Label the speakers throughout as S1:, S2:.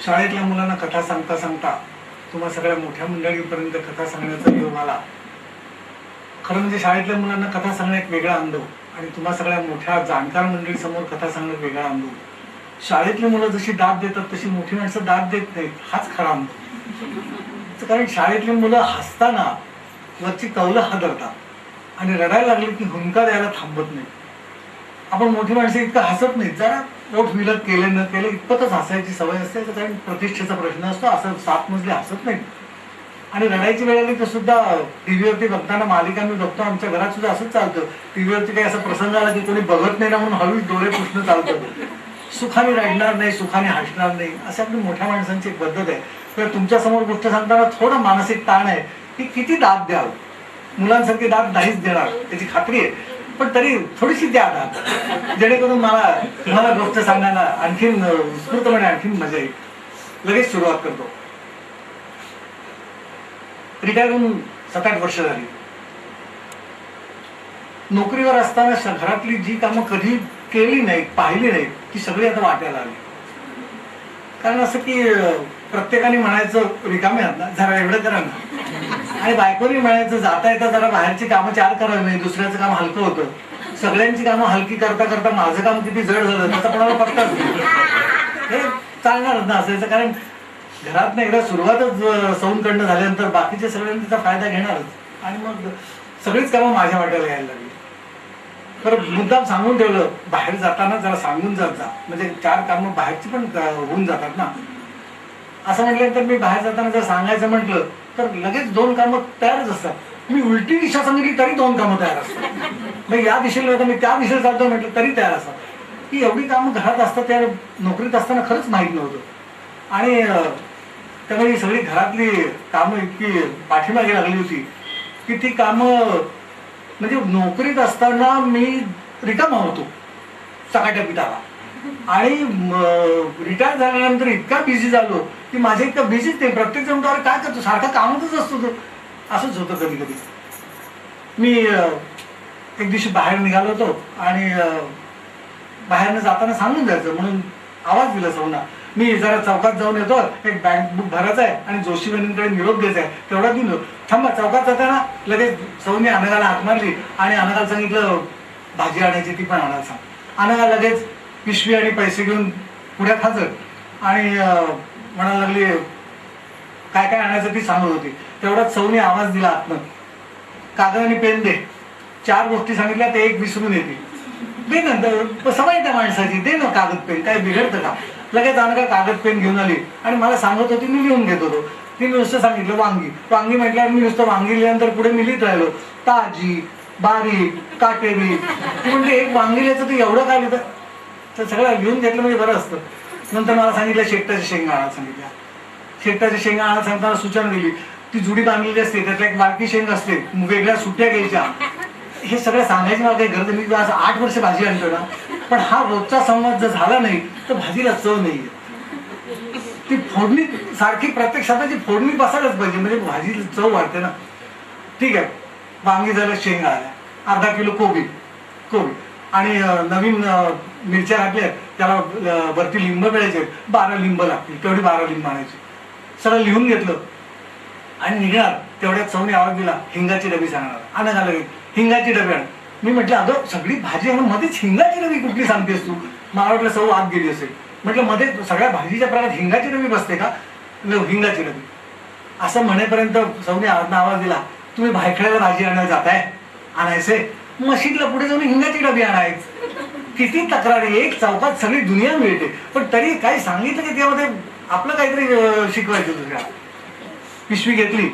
S1: शाळेतल्या मुलांना कथा सांगता सांगता तुम्हा सगळ्या मोठ्या मंडळीपर्यंत कथा सांगण्याचा योग आला. खरं म्हणजे शाळेतल्या मुलांना कथा सांगणं एक वेगळा अनुभव आणि तुम्हा सगळ्या मोठ्या जाणकार मंडळी समोर कथा सांगणं एक वेगळा अनुभव. शाळेतली मुलं जशी दाद देतात तशी मोठी माणसं दाद देत नाहीत, हाच खरा अनुभव. कारण शाळेतली मुलं हसताना वरची कौलं हादरतात आणि रडायला लागली की हुंका द्यायला थांबत नाही. आपण मोठी माणसं इतकं हसत नाही, जरा पोट विलत केले न केले इतपतच हसायची सवय असते. कारण प्रतिष्ठेचा प्रश्न असतो, असं 7 मजले हसत नाही. आणि रडायची वेळ आली तर सुद्धा टीव्हीवरती बघताना मालिका मी बघतो, आमच्या घरात सुद्धा असंच चालतं. टीव्हीवरती काही असा प्रसंग आला की कोणी बघत नाही ना म्हणून हळूच डोळे पुसणं चालतं. सुखाने रडणार नाही, सुखाने हसणार नाही, अशी आपली मोठ्या माणसांची एक पद्धत आहे. तर तुमच्या समोर गोष्ट सांगताना थोडा मानसिक ताण आहे की किती दाद द्याल. मुलांसारखी दाद नाहीच देणार त्याची खात्री आहे, पण तरी थोडीशी द्या दाद, जेणेकरून मला तुम्हाला गोष्ट सांगायला आणखीन उत्स्फूर्तपणे आणखीन मजा येईल. लगेच सुरुवात करतो. रिटायर होऊन 7-8 वर्ष झाली. नोकरीवर असताना घरातली जी कामं कधी केली नाहीत, पाहिली नाहीत, ती सगळी आता वाट्याला आली. कारण असं की प्रत्येकाने म्हणायचं रिकामे आहात ना, जरा एवढं करा ना, आणि बायकोनी म्हणायचं जाता येता जरा बाहेरची कामं 4 करावी नाही, दुसऱ्याचं काम हलकं होतं. सगळ्यांची कामं हलकी करता करता माझं काम किती जड झालं त्याचा कोणाला पत्ताच नाही. हे चालणारच ना असायचं. कारण घरात एकदा सुरुवातच सौंदकडनं झाल्यानंतर बाकीच्या सगळ्यांनी त्याचा फायदा घेणारच, आणि मग सगळीच कामं माझ्या वाट्याला यायला लागली. तर मुद्दाम सांगून ठेवलं, बाहेर जाताना जरा सांगून जात जा, म्हणजे 4 कामं बाहेरची पण होऊन जातात ना. असं म्हटल्यानंतर मी बाहेर जाताना जर सांगायचं म्हटलं तर लगेच 2 कामं तयारच असतात. मी उलटी दिशा सांगितली तरी 2 कामं तयार असतात. मग या दिशेला होतं, मी त्या दिशेला चालतो म्हटलं तरी तयार असतात. की एवढी कामं घरात असतात, त्या नोकरीत असताना खरंच माहीत नव्हतं. आणि त्यामुळे ही सगळी घरातली कामं इतकी पाठीमागे लागली होती की ती कामं, म्हणजे नोकरीत असताना मी रिकामा होतो सकाळच्या पिठाला, आणि रिटायर झाल्यानंतर इतका बिझी झालो की माझ्या इतकं बिझीच नाही. प्रत्येक जण अरे काय करतो, सारखा कामातच असतो तो, असंच होतं कधी कधी. मी एक दिवशी बाहेर निघालो होतो आणि बाहेरनं जाताना सांगून जायचं म्हणून आवाज दिला सौना, मी जरा चौकात जाऊन येतो, एक बँक बुक भरायचं आहे आणि जोशी बहिणींकडे निरोप द्यायचा आहे, तेवढा दिलो. थांबा. चौकात जाताना लगेच सौनी अनघाला हाक मारली आणि अनघाला सांगितलं भाजी आणायची, ती पण आणायला सांग. अनघा लगेच पिशवी आणि पैसे घेऊन पुढ्यात हजर आणि म्हणायला लागली काय काय आणायचं ती सांगत होती. तेवढ्यात सौनी आवाज दिला आतनं, कागद आणि पेन दे. 4 गोष्टी सांगितल्या, ते एक विसरून येते. दे नंतर सवय त्या माणसाची, दे ना कागद पेन, काय बिघडतं का. लगेच अनघा कागद पेन घेऊन आली आणि मला सांगत होती, मी लिहून घेत होतो. तिने नुसतं सांगितलं वांगी. वांगी म्हटल्यावर मी नुसतं वांगी लिहिल्यानंतर पुढे मी लिहित राहिलो, ताजी, बारीक, काटेरी. ती म्हणजे एक वांगी लिहायचं तर एवढं काय लिहितं, तर सगळं लिहून घेतलं म्हणजे बरं असतं. नंतर मला सांगितलं शेकटाच्या शेंगा आणायला सांगितल्या. शेकटाच्या शेंगा आणायला सांगताना सूचना दिली, ती जुडी बांधलेली असते, त्यातल्या एक बारकी शेंग असते, वेगळ्या सुट्ट्या घ्यायच्या. हे सगळं सांगायची मला काही गरज नाही. मी असं 8 वर्ष भाजी आणतो ना, पण हा रोजचा संवाद जर झाला नाही तर भाजीला चव नाही. ती फोडणी सारखी प्रत्येक शब्दाची फोडणी बसायलाच पाहिजे, म्हणजे भाजीला चव वाढते ना. ठीक आहे, वांगी झालं, शेंगा आल्या, अर्धा किलो कोबी आणि नवीन मिरच्या घातल्या, त्याला वरती लिंब मिळायचे, 12 लिंब लागतील, तेवढी 12 लिंब आणायची. सगळं लिहून घेतलं आणि निघणार. तेवढ्यात सौनी आवाज दिला, हिंगाची डबी सांगणार. अनघा लगेच हिंगाची डबी आण. मी म्हटलं अगं सगळी भाजी आहे मध्येच हिंगाची डबी कुठली सांगतेस तू. मला वाटलं सौ आत गेली असेल. म्हटलं मध्ये सगळ्या भाजीच्या प्रकारात हिंगाची डबी बसते का. हिंगाची डबी असं म्हणेपर्यंत सौनी आवाज दिला, तुम्ही भायखळ्याला भाजी आणायला जाताय, आणायचे मशीनला पुढे जाऊन हिंगाची डबी आणायच. किती तक्रारी, एक चौकात सगळी दुनिया मिळते, पण तरी काही सांगितलं की त्यामध्ये आपलं काहीतरी शिकवायचं तुझ्या. पिशवी घेतली,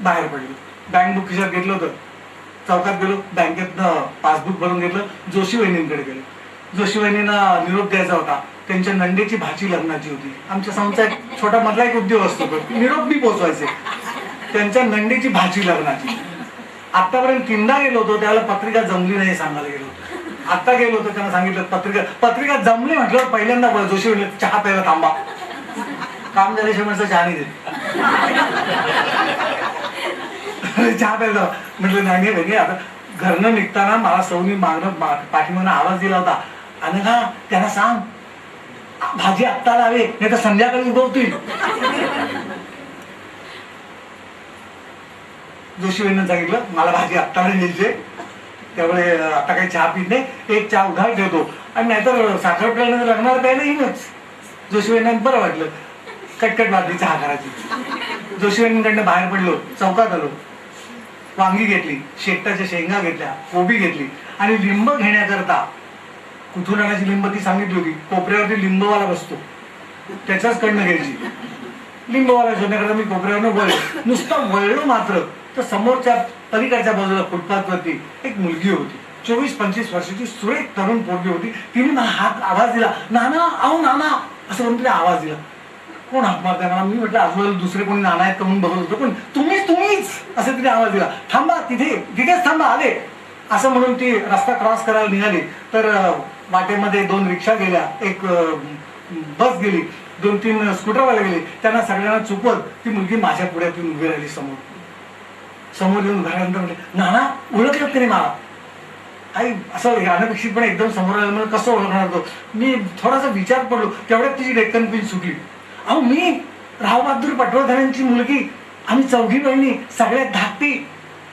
S1: बाहेर पडली. बँक बुक खिशात घेतलं होतं, चौकात गेलो, बँकेतनं पासबुक भरून घेतलं, जोशी वहिनींकडे गेलो. जोशी वहिनींना निरोप द्यायचा होता, त्यांच्या नंदेची भाची लग्नाची होती. आमच्या संस्थेचा एक छोटा मधला एक उद्योग असतो, निरोप बी पोचवायचे. त्यांच्या नंदेची भाची लग्नाची. आतापर्यंत 3दा गेलो होतो, त्यावेळेला पत्रिका जमली नाही सांगायला गेलो होतो. आता गेलो होतो, त्यांना सांगितलं पत्रिका जमली. म्हटलं पहिल्यांदा जोशी वहिनी चहा प्यायला थांबा, काम झाल्याशिवाय माणसं चहा नाही देत. चहा प्यायला म्हटलं नाही वेगळे. आता घरनं निघताना मला सौनी मागणं पाठीमागनं आवाज दिला होता, अनघा त्यांना सांग भाजी आत्ता लावे नाही तर संध्याकाळी उगवतील. जोशीबाईंना सांगितलं मला भाजी आत्ता द्यायची, त्यामुळे आता काही चहा पित नाही, एक चहा उधार ठेवतो आणि नाहीतर साखरपुड्यानंतर लग्नाला प्यायला येईनच. जोशीबाईंना बरं वाटलं, कटकट वाटली चहा करायची. जोशीबाईंकडनं बाहेर पडलो, चौकात आलो, वांगी घेतली, शेकटाच्या शेंगा घेतल्या, कोबी घेतली आणि लिंब घेण्याकरता कुठून आणायची लिंब ती सांगितली होती. कोपऱ्यावरती लिंबवाला बसतो, त्याच्याच कडनं घ्यायची. लिंबवाला शोधण्याकरता मी कोपऱ्यावरनं वळलो. नुसतं वळलो मात्र तर समोरच्या पलीकडच्या बाजूला फुटपाथवरती एक मुलगी होती, 24-25 वर्षाची सुरेख तरुण पोरगी होती. तिने मला हात आवाज दिला, नाना अहो नाना असं म्हणून तिला आवाज दिला. कोण हाक मारताय मला? मी म्हटलं आजूबाजूला दुसरे कोणी नाना आहेत का म्हणून बघत होतो, पण तुम्हीच असं तिने आवाज दिला. थांबा, तिथेच थांबा, आले असं म्हणून ती रस्ता क्रॉस करायला निघाली तर वाटेमध्ये 2 रिक्षा गेल्या, एक बस गेली, 2-3 स्कूटरवाले गेले. त्यांना सगळ्यांना चुकवत ती मुलगी माझ्या पुढ्यातून उभी राहिली. समोर येऊन उभारल्यानंतर म्हटले, नाना ओळखलं तरी मला? आई असं अनपेक्षितपणे एकदम समोर आलं, मला कसं ओळखणार होतो? मी थोडासा विचार पडलो, तेवढ्यात तिची डेक्कन पिन सुटली. अहो मी राव बहादूर पटवर्धनांची मुलगी, आम्ही 4घी बहिणी, सगळ्यात धाकटी,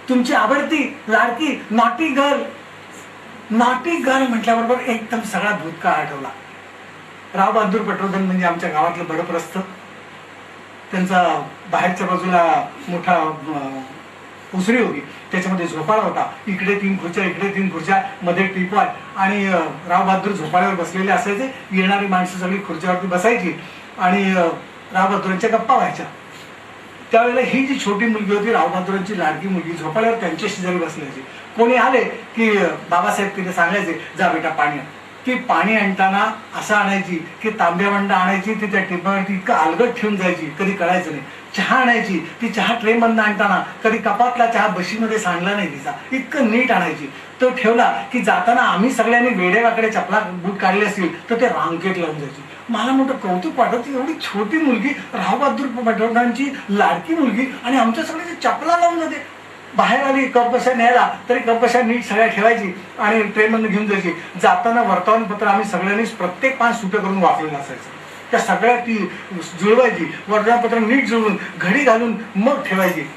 S1: तुमची आवडती लाडकी नॉटी गर्ल. नॉटी गर्ल म्हटल्याबरोबर एकदम सगळा भूतकाळ आठवला. राव बहादूर पटवर्धन म्हणजे आमच्या गावातलं बडप्रस्थ. त्यांचा बाहेरच्या बाजूला मोठा उसरी होती, त्याच्यामध्ये झोपाळा होता. इकडे 3 खुर्च्या, इकडे 3 खुर्च्या, मध्ये टीपॉय आणि राव बहादूर झोपाळ्यावर बसलेले असायचे. येणारी माणसं सगळी खुर्च्यावरती बसायची आणि राव बहादूरांच्या गप्पा व्हायच्या. त्यावेळेला ही जी छोटी मुलगी होती, राव बहादूरांची लाडकी मुलगी, झोपाळ्यावर त्यांच्या शेजारी बसल्याची. कोणी आले की बाबासाहेब तिने सांगायचे, जा बेटा पाणी आण. ती पाणी आणताना असं आणायची की तांब्यावंडा आणायची, ती त्या टिपावरती इतकं अलगट ठेवून जायची, कधी कळायचं नाही. चहा आणायची, ती चहा ट्रे मधनं आणताना कधी कपातला चहा बशीमध्ये सांडला नाही तिचा, इतकं नीट आणायची. तो ठेवला की जाताना आम्ही सगळ्यांनी वेडेवाकडे चपला बूट काढले असतील तर ते रांकेट लावून जायची. मला मोठं कौतुक वाटत, एवढी छोटी मुलगी, राव बहादूर पटवर्धनांची लाडकी मुलगी, आणि आमच्या सगळ्याची चपला लावून जाते. बाहेर आली कप कशा न्यायला तरी कप कशा नीट सगळ्या ठेवायची आणि ट्रेनमधून घेऊन जायची. जाताना वर्तमानपत्र आम्ही सगळ्यांनीच प्रत्येक 5 सुटं करून वापरलेलं असायचं. त्या सगळ्या ती जुळवायची, वर्तमानपत्र नीट जुळवून घडी घालून मग ठेवायची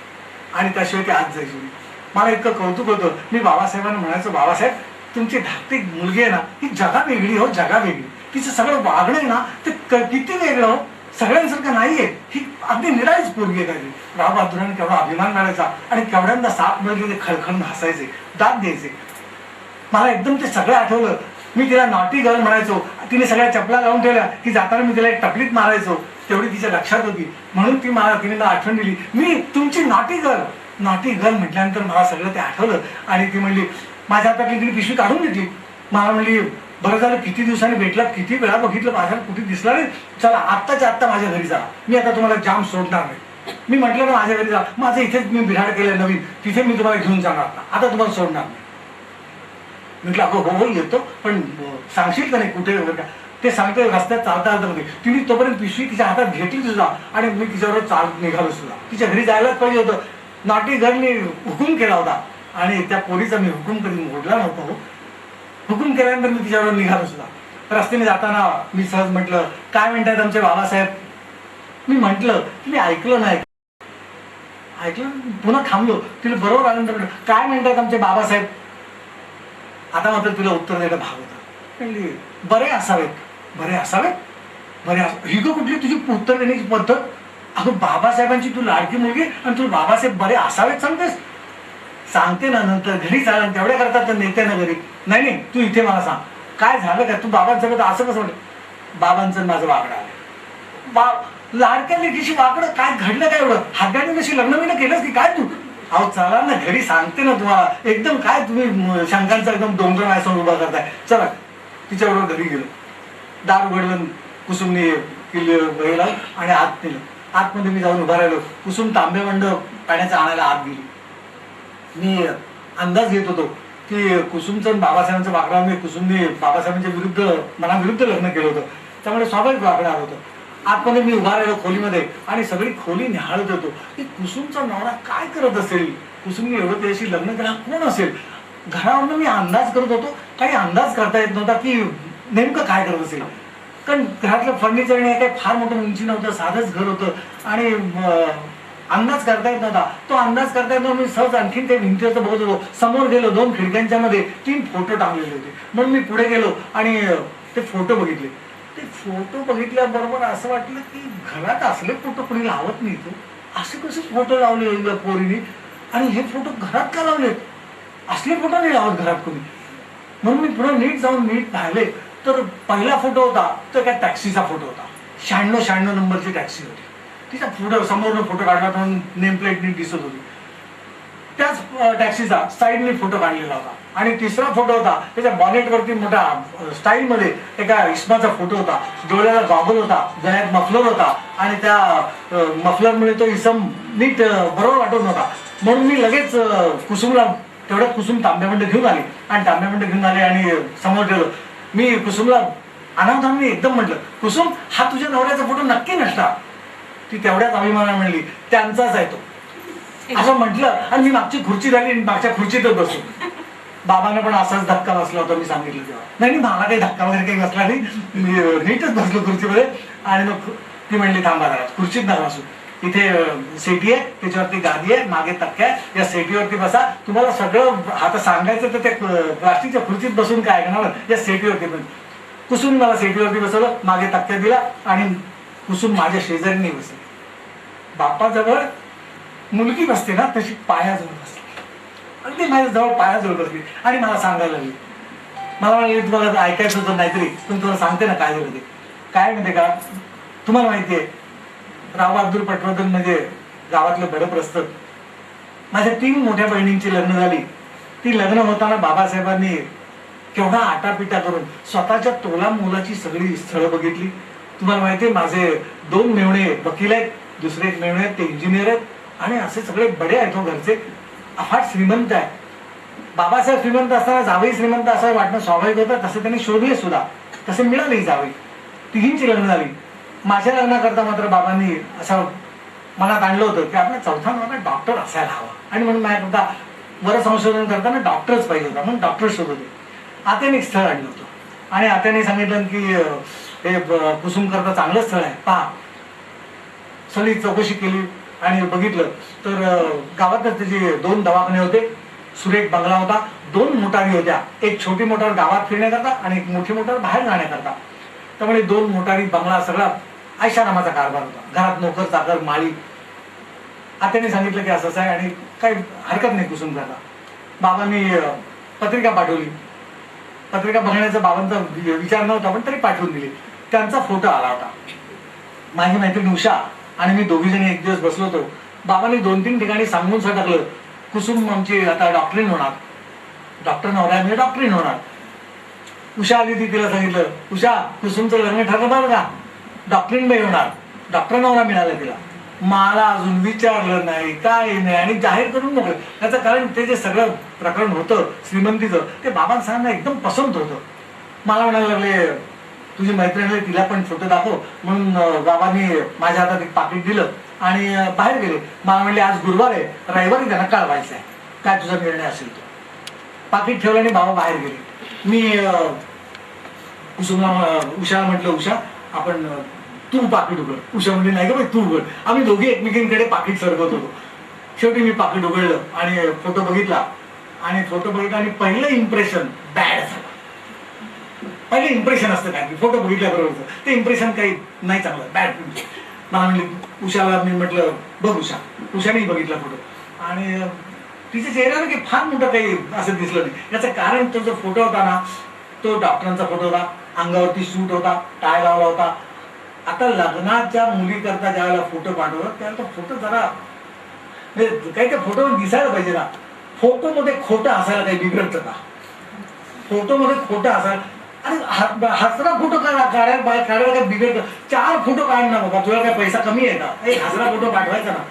S1: आणि त्याशिवाय ती आत जायची. मला इतकं कौतुक होतं. मी बाबासाहेबांना म्हणायचो, बाबासाहेब तुमची धाकटी मुलगी आहे ना, ही जगा वेगळी हो, जगा वेगळी. तिचं सगळं वागणं आहे ना ते किती वेगळं हो, सगळ्यांसारखं नाहीये. ही अगदी निराळीच पोरगी आहे. काही राव बहादुरांनी केवढा अभिमान करायचा आणि केवढ्यांदा साप मिळाले ते खळखळून हसायचे, दाद द्यायचे. मला एकदम ते सगळं आठवलं. मी तिला नॉटी गर्ल म्हणायचो. तिने सगळ्या चपला लावून ठेवल्या की जाताना मी तिला एक टपलीत मारायचो, तेवढी तिच्या लक्षात होती. म्हणून तिने मला आठवण दिली, मी तुमची नॉटी गर्ल. नॉटी गर्ल म्हटल्यानंतर मला सगळं ते आठवलं आणि ती म्हणली, माझ्या हातातली तिने पिशवी काढून घेतली. मला म्हणली, बरं झालं किती दिवसांनी भेटला, किती वेळा बघितलं, माझ्या कुठे दिसला नाही, चला आत्ताच्या आत्ता माझ्या घरी जा, मी आता तुम्हाला जाम सोडणार नाही. मी म्हटलं ना माझ्या घरी जा, माझं इथेच मी बिराड केलं नवीन, तिथे मी तुम्हाला घेऊन जाणार ना, आता तुम्हाला सोडणार नाही. म्हटलं अगं हो येतो, पण सांगशील का नाही कुठे वगैरे का? ते सांगते रस्त्यात चालता चालता मध्ये तिने तोपर्यंत पिशवी तिच्या हातात घेतली सुद्धा आणि मी तिच्याबरोबर चालत निघालो सुद्धा. तिच्या घरी जायलाच पाहिजे होतं. नॉटी गर्लनी हुकूम केला होता आणि त्या पोरीचा मी हुकूम कधी मोडला नव्हता. हो, हुकूम केल्यानंतर मी तिच्याबरोबर निघालो सुद्धा. रस्त्याने जाताना मी सहज म्हटलं, काय म्हणतात आमचे बाबासाहेब? मी म्हटलं तुम्ही ऐकलं नाही, ऐकलं. पुन्हा थांबलो. तिला बरोबर आल्यानंतर काय म्हणतात आमचे बाबासाहेब? आता मात्र तुला उत्तर द्यायला भाग होता. म्हणली बरे असावेत, बरे असावेत, बरे असावे. ही ग कुठली तुझी उत्तर देण्याची पद्धत? अगं बाबासाहेबांची तू लाडकी मुलगी आणि तू बाबासाहेब बरे असावेत सांगतेस? सांगते ना नंतर, घरी चालेल तेवढ्या करतात नेते ना घरी. नाही नाही तू इथे मला सांग काय झालं का? तू बाबांसोबत असं कसं म्हटलं? बाबांचं माझं वाकडं आलं. लाडक्या लेकीशी वाकडं काय घडलं काय एवढं? हातगाडी नशी लग्न बिग्न केलंस की काय तू? अहो चला ना घरी, सांगते ना तुम्हाला. एकदम काय तुम्ही शंकांचा एकदम डोंगर माझ्यासमोर उभा करताय. चला तिच्याबरोबर घरी गेलो. दार उघडलं, कुसुमने केलं आणि आत नेलं. आतमध्ये मी जाऊन उभा राहिलो. कुसुम तांबेवंड पाण्याचा आणायला आत गेली. मी अंदाज घेत होतो की कुसुमचं बाबासाहेबांचं वाकडं, कुसुमने बाबासाहेबांच्या विरुद्ध मनाविरुद्ध लग्न केलं होतं, त्यामुळे स्वाभाविक वाकडं आलं होतं. आतमध्ये मी उभा राहिलो खोलीमध्ये आणि सगळी खोली निहाळत होतो की कुसुमचा नवरा काय करत असेल, कुसुमने एवढं त्याशी लग्न केला कोण असेल. घरावरनं मी अंदाज करत होतो, काही अंदाज करता येत नव्हता की नेमकं काय करत असेल. कारण घरातलं फर्निचर नाही, काही फार मोठं उंची नव्हतं, साधंच घर होतं आणि अंदाज करता येत नव्हता. तो अंदाज करता येत नव्हता. मी सहज आणखीन ते भिंतीवरचं बघत होतो. समोर गेलो, 2 खिडक्यांच्या मध्ये 3 फोटो टांगलेले होते. म्हणून मी पुढे गेलो आणि ते फोटो बघितले. ते फोटो बघितल्याबरोबर असं वाटलं की घरात असले फोटो कोणी लावत नाही. तो असे कसे फोटो लावले पोरीने, आणि हे फोटो घरात का लावलेत? असले फोटो नाही लावत घरात कोणी. म्हणून मी पुढे नीट जाऊन नीट पाहिले तर पहिला फोटो होता तो एका टॅक्सीचा फोटो होता. 96 नंबरची टॅक्सी होती. तिचा पुढे समोरनं फोटो काढला म्हणून नेम प्लेट नीट दिसत होती. त्याच टॅक्सीचा साईडने फोटो काढलेला होता. आणि तिसरा फोटो होता त्याच्या बॉनेटवरती मोठा स्टाईलमध्ये एका इस्माचा फोटो होता. डोळ्याला गॉगल होता, गळ्यात मफलर होता आणि त्या मफलरमुळे तो इसम नीट बरोबर वाटत नव्हता. म्हणून मी लगेच कुसुमला तेवढ्यात कुसुम तांब्यामंड घेऊन आली आणि तांब्यामंड घेऊन आले आणि समोर ठेवलं. मी कुसुमला अनावधानाने एकदम म्हटलं, कुसुम हा तुझ्या नवऱ्याचा फोटो नक्की नसता. ती तेवढ्याच अभिमानाने म्हणली, त्यांचाच आहे तो, असं म्हटलं. आणि मी मागची खुर्ची झाली आणि मागच्या खुर्चीतच बसलो. बाबांना पण असाच धक्का बसला होता मी सांगितलं तेव्हा. नाही मला काही धक्का वगैरे काही बसला नाही. मी नीटच बसलो खुर्चीमध्ये. आणि मग ती म्हणली, थांबा जरा, खुर्चीत ना बसू, इथे सेटी आहे, त्याच्यावरती गादी आहे, मागे तक्क्या आहे, या सेटीवरती बसा. तुम्हाला सगळं आता सांगायचं तर त्या प्लास्टिकच्या खुर्चीत बसून काय करणार, या सेटीवरती. पण कुसुम मला सेटीवरती बसवलं, मागे तक्क्या दिला आणि कुसुम माझ्या शेजारीने बसली. बापाजवळ मुलगी बसते ना तशी पायाजवळ बसली, अगदी माझ्या जवळ पायाजवळ बसली आणि मला सांगायला लागली. मला म्हणाली, तुम्हाला ऐकायचं होतं नाहीतरी पण तुला सांगते ना काय झालं ते. काय म्हणते का, तुम्हाला माहितीये राव बहादूर पटवर्धन म्हणजे गावातलं बरं प्रस्त. माझ्या 3 मोठ्या बहिणींची लग्न झाली. ती लग्न होताना बाबासाहेबांनी केवढा आटापिटा करून स्वतःच्या तोला मोलाची सगळी स्थळं बघितली. तुम्हाला माहितीये माझे 2 मेवणे वकील आहेत, दुसरे एक मेवणे आहेत ते इंजिनियर आहेत आणि असे सगळे बडे आहेत. घरचे अफाट श्रीमंत आहे. बाबासाहेब श्रीमंत असताना जावई श्रीमंत असं वाटणं स्वाभाविक होतं. तसे त्यांनी शोधले सुद्धा, तसे मिळाले जावई. 3ची लग्न झाली. माझ्या लग्नाकरता मात्र बाबांनी असं मनात आणलं होतं की आपला 4था नवरा डॉक्टर असायला हवा. आणि म्हणून माझ्याकरता वर संशोधन करताना डॉक्टरच पाहिजे होता, म्हणून डॉक्टर शोधत होते. आत्याने एक स्थळ आणलं होतं आणि आत्याने सांगितलं की हे कुसुम करता चांगलं स्थळ आहे, पहा. सगळी चौकशी केली आणि बघितलं तर गावातच त्याचे 2 दवाखाने होते, सुरेख बंगला होता, 2 मोटारी होत्या. एक छोटी मोटार गावात फिरण्याकरता आणि एक मोठी मोटार बाहेर जाण्याकरता. त्यामुळे 2 मोटारी बंगला सगळा ऐशारामाचा कारभार होता. घरात नोकर चाकर माळी. आत्याने सांगितलं की असंच आहे आणि काही हरकत नाही कुसुम करता. बाबांनी पत्रिका पाठवली. पत्रिका बघण्याचा बाबांचा विचार नव्हता पण तरी पाठवून दिली. त्यांचा फोटो आला होता. माझी मैत्रीण उषा आणि मी दोघी जणी एक दिवस बसलो होतो. बाबांनी 2-3 ठिकाणी सांगून टाकलं, कुसुम आमची आता डॉक्टरीन होणार, डॉक्टर नवरा म्हणजे डॉक्टरीन होणार. उषा आली ती, तिला सांगितलं, उषा कुसुमचं लग्न ठरलं बरं का, डॉक्टरीन बाई होणार, डॉक्टर नवरा मिळाला तिला. मला अजून विचारलं नाही काही नाही आणि जाहीर करून मोकळे. त्याचं कारण ते जे सगळं प्रकरण होतं श्रीमंतीचं ते बाबांसाहेबांना एकदम पसंत होतं. मला म्हणायला लागले, तुझी मैत्रीण आहे तिला पण फोटो दाखव. म्हणून बाबांनी माझ्या हातात एक पाकिट दिलं आणि बाहेर गेले. मला म्हणले, आज गुरुवार आहे, रविवारी त्यांना कळवायचं आहे, काय तुझा निर्णय असेल तो. पाकिट ठेवलं आणि बाबा बाहेर गेले. मी कुसुमला उषाला म्हटलं, उषा आपण तू पाकिट उघड. उषा म्हणजे नाही का तू उघड. आम्ही दोघे एकमेकींकडे पाकिट सरकत होतो. शेवटी मी पाकिट उघडलं आणि फोटो बघितला आणि पहिलं इम्प्रेशन बॅड झालं. पहिले इम्प्रेशन असतं काय की फोटो बघितल्याबरोबर ते इम्प्रेशन काही नाही चांगलं, बॅड. मला म्हणली, उषाला मी म्हटलं बघ उषा. उषाने बघितला फोटो आणि तिच्या चेहऱ्यावर की फार मोठं काही असं दिसलं नाही. याचं कारण तो जो फोटो होता ना तो डॉक्टरांचा फोटो होता. अंगावरती सूट होता, टाय लावला होता. आता लग्नाच्या मुली करता ज्यावेळेला फोटो पाठवला त्यावेळेला तो फोटो जरा काही त्या फोटोवर दिसायला पाहिजे ना. फोटोमध्ये खोटं असायला काही बिघडतं का? फोटोमध्ये खोटं असायला आणि हसरा फोटो काढायला काय बिघडतं? 4 फोटो काढ ना बाबा, तुला काय पैसा कमी आहे का? एक हसरा फोटो पाठवायचा ना.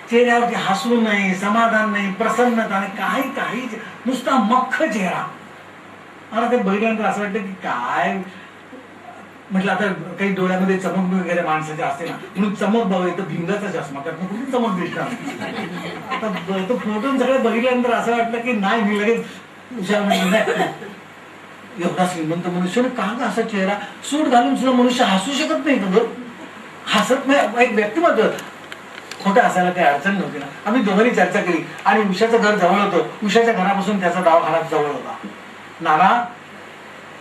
S1: चेहऱ्यावरती हसू नाही, समाधान नाही, प्रसन्नता नाही, काही नुसता मख्ख चेहरा. मला ते बघितल्यानंतर असं वाटतं की काय म्हटलं, आता काही डोळ्यामध्ये चमक वगैरे माणसाचे असते ना म्हणून चमक बघायचं, भिंगाचा चष्मा त्यातनं कुठून चमक दिसणार. आता तो फोटो सगळं बघितल्यानंतर असं वाटलं की नाही, मी लगेच उषा म्हटलं एवढा श्रीमंत मनुष्य का ग असा चेहरा, सूट घालून सुद्धा मनुष्य हसू शकत नाही का ग? हसत नाही. एक व्यक्तिमत्व खोटं असायला काही अडचण नव्हती ना. आम्ही दोघांनी चर्चा केली आणि उषाचं घर जवळ होतं. उषाच्या घरापासून त्याचा दवाखाना जवळ होता. नाना,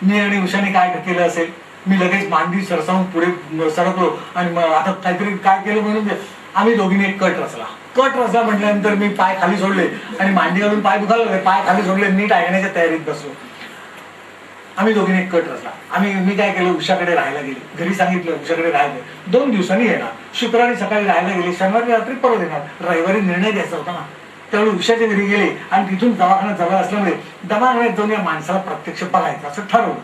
S1: मी आणि उषाने काय केलं असेल, मी लगेच मांडी सरसावून पुढे सरकलो आणि मग आता काहीतरी काय केलं म्हणून आम्ही दोघींनी एक कट रचला. कट रचला म्हटल्यानंतर मी पाय खाली सोडले आणि मांडी घालून पाय दुखावले, पाय खाली सोडले, नीट ऐकण्याच्या तयारीत बसलो. आम्ही दोघींनी एक कट रचला. मी काय केलं, उषाकडे राहायला गेले. घरी सांगितलं उषाकडे राहायला 2 दिवसांनी येणार. शुक्रवारी सकाळी राहायला गेले, शनिवारी रात्री परत येणार. रविवारी निर्णय द्यायचा होता ना. त्यावेळी उषाच्या घरी गेले आणि तिथून दवाखाना जवळ असल्यामुळे दवाखान्यात जाऊन या माणसाला प्रत्यक्ष बघायचं असं ठरवलं.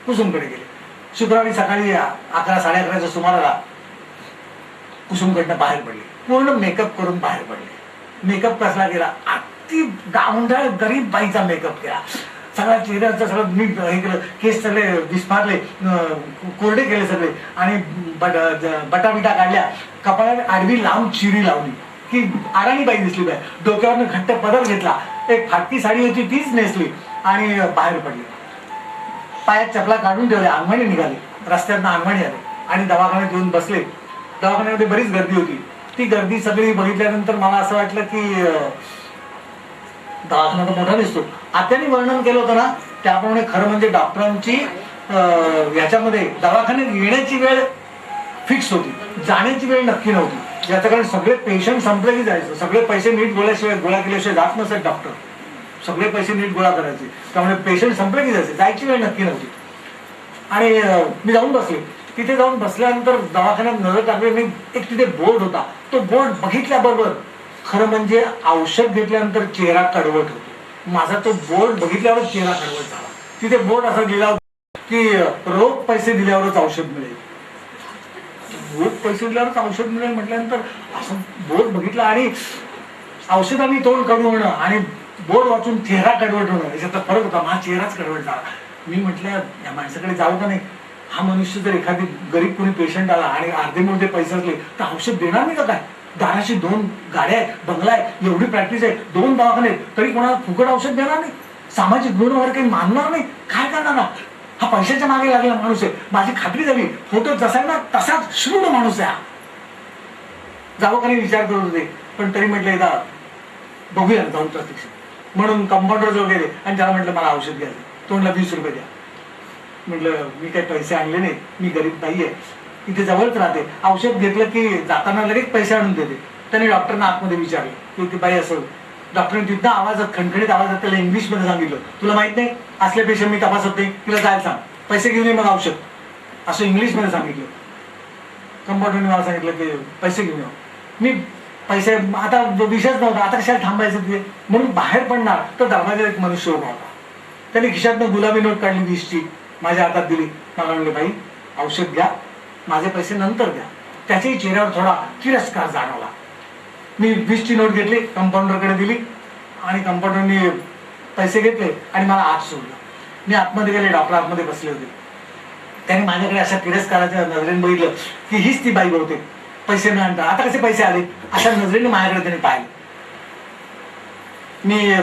S1: कुसुमकडे गेले. शुक्रवारी सकाळी 11, 11:30च्या सुमाराला कुसुमकडनं बाहेर पडले. पूर्ण मेकअप करून बाहेर पडले. मेकअप कसला केला, अति गावंढळ गरीब बाईचा मेकअप केला. सगळ्या चेहऱ्याचं सगळं मी हे केलं, केस सगळे विस्फारले, कोरडे केले सगळे आणि बटा बिटा काढल्या. कपाळात आडवी लावून चिरी लावली की आराणी बाई दिसली बाई. डोक्यावरनं घट्ट पदर घेतला, एक फाटकी साडी होती तीच नेसली आणि बाहेर पडली. पायात चपला काढून ठेवल्या, अंगणी निघाली. रस्त्यातनं अंगणी आले आणि दवाखान्यात येऊन बसले. दवाखान्यामध्ये बरीच गर्दी होती. ती गर्दी सगळी बघितल्यानंतर मला असं वाटलं की दवाखाना तर मोठा दिसतो. आत्याने वर्णन केलं होतं ना त्याप्रमाणे खरं म्हणजे डॉक्टरांची याच्यामध्ये दवाखान्यात येण्याची वेळ फिक्स होती, जाण्याची वेळ नक्की नव्हती. याचं कारण सगळे पेशंट संपले की जायचं. सगळे पैसे नीट गोळा केल्याशिवाय जात नसत डॉक्टर. सगळे पैसे नीट गोळा करायचे, त्यामुळे पेशंट संपले की जायचे, जायची वेळ नक्की नव्हती. आणि मी जाऊन बसले. तिथे जाऊन बसल्यानंतर दवाखान्यात नजर टाकली. मी एक तिथे बोर्ड होता, तो बोर्ड बघितल्याबरोबर खरं म्हणजे औषध घेतल्यानंतर चेहरा कडवट होतो. माझा तो बोर्ड बघितल्यावर चेहरा कडवट झाला. तिथे बोर्ड असा लिहिला होता की रोख पैसे दिल्यावरच औषध मिळेल. रोख पैसे दिल्यावरच औषध मिळेल म्हटल्यानंतर असं बोर्ड बघितला आणि औषधाने तोंड कडवट होणं आणि बोर्ड वाचून चेहरा कडवट होणं याच्यात फरक होता. माझा चेहराच कडवट झाला. मी म्हटलं या माणसाकडे जाऊ का नाही. हा मनुष्य जर एखादी गरीब कोणी पेशंट आला आणि अर्धे मोठे पैसे असले तर औषध देणार नाही का काय. दाराशी 2 गाड्या आहेत, बंगला आहे, एवढी प्रॅक्टिस आहे, 2 दवाखाने तरी कोणाला फुकट औषध देणार नाही. सामाजिक गुण वगैरे काही मानणार नाही. काय करणार हा पैशाच्या मागे लागलेला माणूस आहे. माझी खात्री झाली फोटो जसा ना तसाच श्रूड माणूस आहे. जावं का नाही विचार करत होते, पण तरी म्हटलं एकदा बघूया जाऊन प्रत्यक्ष. म्हणून कंपाऊंडर जवळ गेले आणि त्याला म्हटलं मला औषध घ्यायचं. तोंडला 20 रुपये द्या. म्हटलं मी काही पैसे आणले नाही, मी गरीब नाही आहे, इथे जवळच राहते. औषध घेतलं की जाताना लगेच पैसे आणून देते. त्याने डॉक्टरना आतमध्ये विचारलं की बाई असं. डॉक्टरने तिथं आवाजात खणखणीत आवाजात त्याला इंग्लिशमध्ये सांगितलं, तुला माहित नाही असले पेशंट मी तपासत नाही, तिला जायला सांग, पैसे घेऊन ये मग औषध, असं इंग्लिशमध्ये सांगितलं. कंपाऊंडरने मला सांगितलं की पैसे घेऊन या. मी पैसे आता विषयच नव्हता, आता कशाला थांबायचं तिथे म्हणून बाहेर पडणार तर दरवाजात एक मनुष्य उभा होता. त्याने खिशातनं गुलाबी नोट काढली 20ची, माझ्या हातात दिली. मला म्हणले बाई औषध घ्या, माझे पैसे नंतर द्या. त्याच्याही चेहऱ्यावर थोडा तिरस्कार जाणवला. मी 20ची नोट घेतली, कंपाऊंडरकडे दिली आणि कंपाऊंडरने पैसे घेतले आणि मला आत सोडलं. मी आतमध्ये गेले, डॉक्टर आतमध्ये बसले होते. त्याने माझ्याकडे अशा तिरस्काराच्या नजरेने बघितलं की हीच ती बाई बहुतेक पैसे न आणता आता कसे पैसे आले अशा नजरेने माझ्याकडे त्याने पाहिले. मी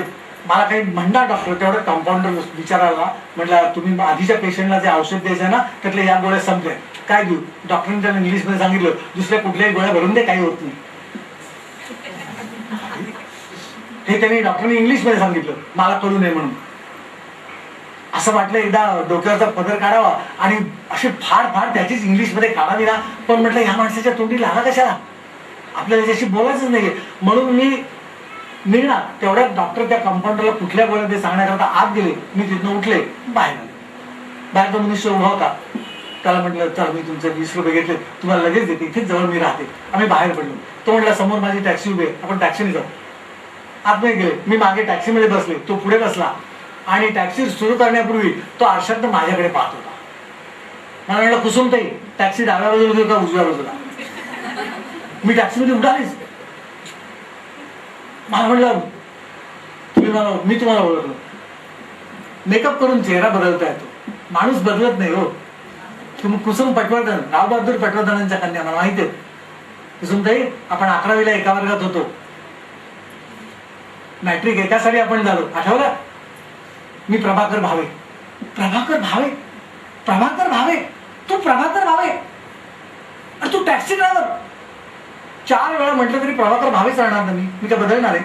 S1: मला काही म्हणणार डॉक्टर, तेवढं कंपाऊंडर विचारायला म्हटलं तुम्ही आधीच्या पेशंटला जे औषध द्यायचं ना त्यातल्या या गोळ्या संपल्या, काय देऊ. डॉक्टरने त्याला इंग्लिशमध्ये सांगितलं दुसऱ्या कुठल्याही गोळ्या भरून दे, काही होत नाही. हे त्यांनी डॉक्टरने इंग्लिशमध्ये सांगितलं, मला कळू नये म्हणून. असं वाटलं एकदा डोक्यावरचा पदर काढावा आणि अशी फार फार त्याचीच इंग्लिशमध्ये काढावी ना. पण म्हटलं ह्या माणसाच्या तोंडी लागा कशाला, आपल्याला त्याच्याशी बोलायचंच नाहीये. म्हणून मी निघणार तेवढ्यात डॉक्टर त्या कंपाऊंडरला कुठल्या गोळ्या ते सांगण्याकरता आत गेले. मी तिथनं उठले, बाहेर आले. बाहेर तो मनुष्य उभा होता. त्याला म्हटलं चल मी तुमचे 20 रुपये घेतले, तुम्हाला लगेच देते, इथेच जवळ मी राहते. आम्ही बाहेर पडलो. तो म्हटला समोर माझी टॅक्सी उभी आहे, आपण टॅक्सीने जाऊ. आतमध्ये गेले. मी मागे टॅक्सीमध्ये बसले, तो पुढे बसला आणि टॅक्सी सुरू करण्यापूर्वी तो आरशातनं माझ्याकडे पाहत होता. मला म्हटलं कुसुमताई टॅक्सी डाव्या बाजूला का उजव्या बाजूला. मी टॅक्सीमध्ये उडालीच. मला म्हटलं मी तुम्हाला ओळखलं. मेकअप करून चेहरा बदलता येतो, माणूस बदलत नाही हो. तुम्ही कुसुम पटवर्धन, राव बहादूर पटवर्धनांच्या कन्या, मला माहिती आहे. कुसुमताई आपण 11वीला एका वर्गात होतो. मॅट्रिक एका साली आपण झालो, आठवलं. मी प्रभाकर भावे, प्रभाकर भावे, प्रभाकर भावे, तू प्रभाकर भावे आणि तू टॅक्सी ड्रायव्हर. 4 वेळा म्हटलं तरी प्रभाकर भावेच राहणार ना. मी काय बदलणार आहे?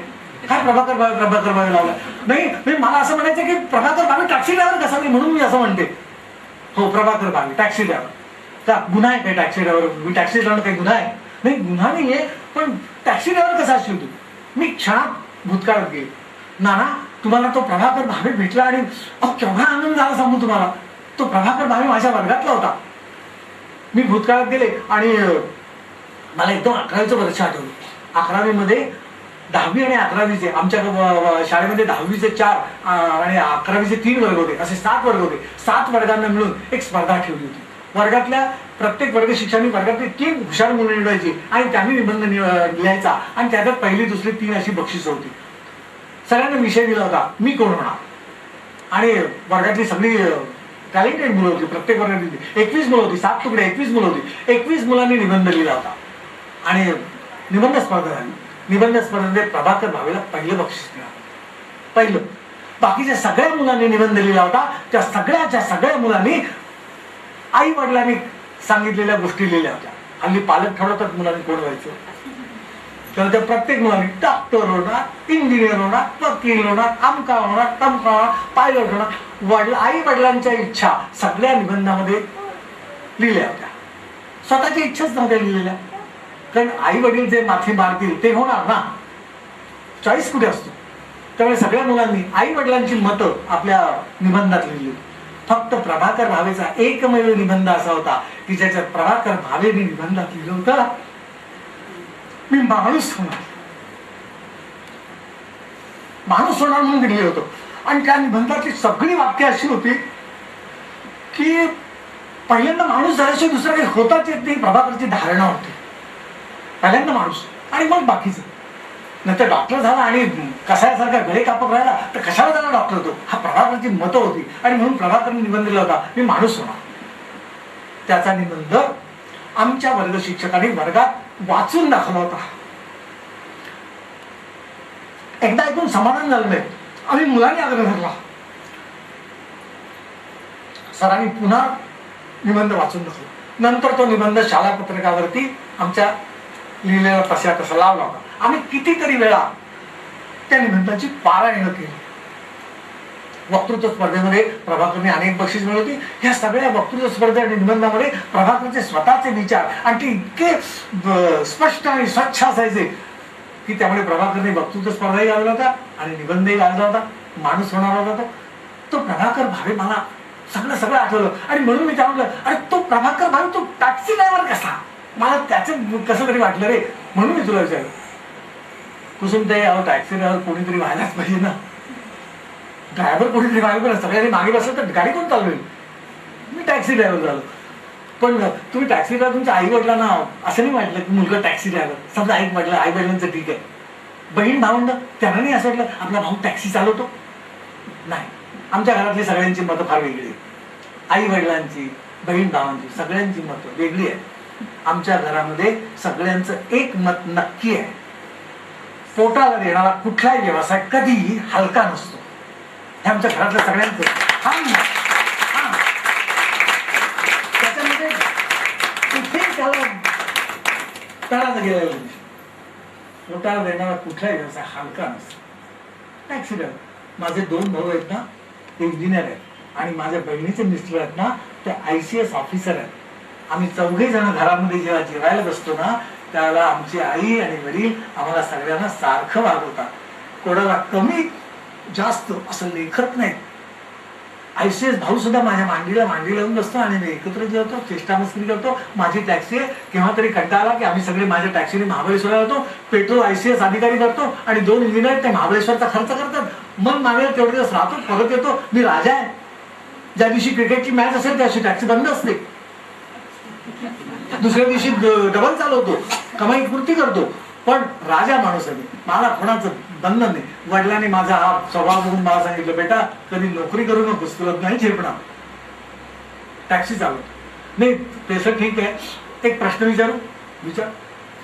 S1: काय प्रभाकर भावे, प्रभाकर भावे लावला? नाही, मला असं म्हणायचं की प्रभाकर भावे टॅक्सी ड्रायव्हर कसा नाही, म्हणून मी असं म्हणते. हो, प्रभाकर भावे टॅक्सी ड्रायव्हर. का गुन्हा आहे काय टॅक्सी ड्रायव्हर? मी टॅक्सी ड्रायव्हर काही गुन्हा आहे? नाही, गुन्हा नाहीये, पण टॅक्सी ड्रायव्हर कसा असेल तू? मी क्षणात भूतकाळात गेले. नाना, तुम्हाला तो प्रभाकर भावे भेटला आणि केवढा आनंद झाला सांगू तुम्हाला. तो प्रभाकर भावे माझ्या वर्गातला होता. मी भूतकाळात गेले आणि मला एकदम 11वीचं वर्ष आठवलं. 11वी मध्ये 10वी आणि 11वीचे आमच्या शाळेमध्ये 10वीचे 4 आणि 11वीचे 3 वर्ग होते, असे 7 वर्ग होते. 7 वर्गांना मिळून एक स्पर्धा ठेवली होती. वर्गातल्या प्रत्येक वर्ग शिक्षकांनी वर्गातली 3 हुशार मुलं निवडायची आणि त्यांनी निबंध लिहायचा आणि त्याच्यात पहिली दुसरी 3 अशी बक्षीस होती. सगळ्यांना विषय दिला होता मी कोण होणार. आणि वर्गातली सगळी टॅलेंटेड मुलं होती. प्रत्येक वर्गातली 21 मुलं होती. 7 तुकडे 21 मुलं होती. 21 मुलांनी निबंध लिहिला होता आणि निबंध स्पर्धा झाली. निबंध स्पर्धेमध्ये प्रभाकर भावेला पहिलं बक्षीस मिळालं. पहिलं. बाकीच्या सगळ्या मुलांनी निबंध लिहिला होता. त्या सगळ्या मुलांनी आई वडिलांनी सांगितलेल्या गोष्टी लिहिल्या होत्या. हल्ली पालक ठरवतात मुलांनी कोण व्हायचं. तर त्या प्रत्येक मुलांनी डॉक्टर होणार, इंजिनियर होणार, वकील होणार, आमका होणार, तमका होणार, पायलट होणार. आई वडिलांच्या इच्छा सगळ्या निबंधामध्ये लिहिल्या होत्या. स्वतःच्या इच्छाच नव्हत्या लिहिलेल्या. कारण आई वडील जे माथी मारतील ते होणार ना. चॉईस कुठे असतो. त्यामुळे सगळ्या मुलांनी आई वडिलांची मतं आपल्या निबंधात लिहिली. फक्त प्रभाकर भावेचा एकमेव निबंध असा होता की ज्याच्यात प्रभाकर भावेने निबंधात लिहिलं होतं मी माणूस होणार. माणूस होणार म्हणून लिहिलं होतं. आणि त्या निबंधातली सगळी वाक्य अशी होती की पहिल्यांदा माणूस झाल्याशिवाय दुसरं काही होताच येत नाही. प्रभाकरची धारणा होती. पहिल्यांदा माणूस आणि मग बाकीचं. नंतर डॉक्टर झाला आणि कसायासारखा गळे कापत राहिला तर कशाला झाला डॉक्टर तो. हा प्रभाकरची मतं होती आणि म्हणून प्रभाकरने निबंध लिहिला होता मी माणूस होणार. त्याचा निबंध आमच्या वर्ग शिक्षकांनी वर्गात वाचून दाखवला होता. एकदा ऐकून समाधान झालं नाही. आम्ही मुलांनी आग्रह धरला. सरांनी पुन्हा निबंध वाचून दाखवला. नंतर तो निबंध शाळा पत्रकावरती आमच्या लिहिलेला तसा लावला होता. आम्ही कितीतरी वेळा त्या निबंधाची पारायण केली. वक्तृत्व स्पर्धेमध्ये प्रभाकरने अनेक बक्षीस मिळवली. या सगळ्या वक्तृत्व स्पर्धे आणि निबंधामध्ये प्रभाकरचे स्वतःचे विचार आणि ते इतके स्पष्ट आणि स्वच्छ असायचे की त्यामुळे प्रभाकरने वक्तृत्व स्पर्धाही लावला होता आणि निबंधही लावला होता. माणूस होणार होता तो प्रभाकर भावे. मला सगळं आठवलं आणि म्हणून मी त्या म्हटलं अरे तो प्रभाकर भावे तो टॅक्सी ड्रायव्हर कसा. मला त्याचं कसं तरी वाटलं रे. म्हणून मी तुला विचारलं कुसुम ते टॅक्सी ड्रायव्हर कोणीतरी व्हायलाच पाहिजे ना. ड्रायव्हर कोणीतरी व्हायला पाहिजे. सगळ्यांनी मागे बसलं तर गाडी कोण चालवेल. मी टॅक्सी ड्रायव्हर झालो. पण तुम्ही टॅक्सी ड्रायव्हर तुमच्या आई वडिलांना असं नाही वाटलं की मुलगा टॅक्सी ड्रायव्हर. समजा आई म्हटलं आई वडिलांचं ठीक आहे. बहीण भावंड त्यांना नाही असं वाटलं आपला भाऊ टॅक्सी चालवतो. नाही. आमच्या घरातली सगळ्यांची मतं फार वेगळी आहे. आई वडिलांची बहीण भावांची सगळ्यांची मतं वेगळी आहे. आमच्या घरामध्ये सगळ्यांचं एक मत नक्की आहे. पोटाला देणारा कुठलाही व्यवसाय कधीही हलका नसतो. हे आमच्या घरातल्या सगळ्यांचं त्याच्यामध्ये कुठेही त्याला गेलेला नाही. पोटाला देणारा कुठलाही व्यवसाय हलका नसतो. टॅक्सी ड्रायव्हर माझे 2 भाऊ आहेत ना ते इंजिनियर आहेत आणि माझ्या बहिणीचे मिस्टर आहेत ना ते ICS ऑफिसर आहेत. आम्ही 4घे जण घरामध्ये जेव्हा जेवायला बसतो ना त्यावेळेला आमची आई आणि वडील आम्हाला सगळ्यांना सारखं वागवतात. कोणाला कमी जास्त असं लेखत नाही. ICS भाऊ सुद्धा माझ्या मांडीला लावून बसतो आणि मी एकत्र जेवतो, चेष्टा मस्करी करतो. माझी टॅक्सी आहे. केव्हा तरी कंटाळा आला की आम्ही सगळे माझ्या टॅक्सीने महाबळेश्वरला जातो. पेट्रोल ICS अधिकारी करतो आणि 2 इंजिनियर ते महाबळेश्वरचा खर्च करतात. मग माझ्या तेवढे दिवस राहतो, परत येतो. मी राजा आहे. ज्या दिवशी क्रिकेटची मॅच असेल त्या दिवशी टॅक्सी बंद असते. दुसऱ्या दिवशी डबल चालवतो, कमाई पूर्ती करतो. पण राजा माणूस आहे. मला कोणाचं बंधन नाही. वडिलांनी माझा हा स्वभाव बघून मला सांगितलं बेटा कधी नोकरी करू नकोस तुला नाही झेपणार. टॅक्सी चालवतो. नाही तसं ठीक आहे. एक प्रश्न विचार